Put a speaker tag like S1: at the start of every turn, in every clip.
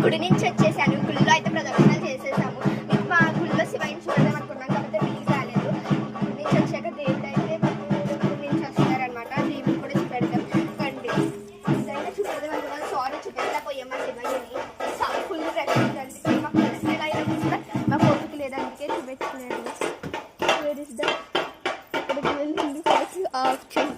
S1: గుడి నుంచి వచ్చేసాను. గుడిలో అయితే ప్రదక్షిణలు చేసేసాము. మా గుడిలో శివయ్యని చూడదాం అనుకున్నాం కాబట్టి వీలు కాలేదు. గుడి నుంచి వచ్చాక దేవుడు అయితే గుడి నుంచి వస్తున్నారనమాట. దేవుడు కూడా చూపెడతాం కండి. ఇదైనా చూపెడదాం అనుకున్నాం. సారీ చూపెట్టలేకపోయాం మా శివయ్యని. ఫుల్ రక్షించండి. మాకు తెలిసిన అయినా కూడా మా కోరిక లేదు, అందుకే చూపెట్టలేదు. ఇక్కడికి వెళ్ళి ఆఫ్ చేసి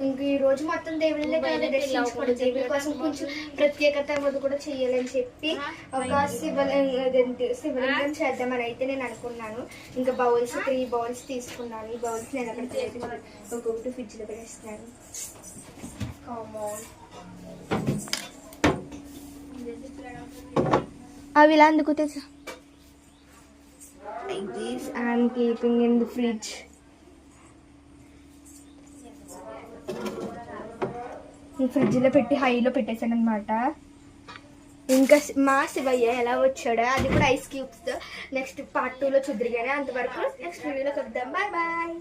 S1: ఇంక ఈ రోజు మొత్తం దేవుళ్ళే కదా దర్శించుకోవడం, దేవుడి కోసం కొంచెం ప్రత్యేకత కూడా చెయ్యాలని చెప్పి ఒక శివలింగం చేద్దామని అయితే నేను అనుకున్నాను. ఇంకా బౌల్స్ 3 బౌల్స్ తీసుకున్నాను. ఈ బౌల్స్ నేను అక్కడికి ఒక్కొక్కటి ఫ్రిడ్జ్ లో పెట్టేస్తున్నాను. అవి ఇలా అందుకు తెచ్చు. Like this I'm keeping in the fridge. Fridge లో పెట్టి హైలో పెట్టేశాను అనమాట. ఇంకా మా శివయ్య ఎలా వచ్చాడో అది కూడా ఐస్ క్యూబ్స్ నెక్స్ట్ పార్ట్ 2లో చూద్దరు. కానీ అంతవరకు నెక్స్ట్ వీడియోలో కలుద్దాం. Bye bye.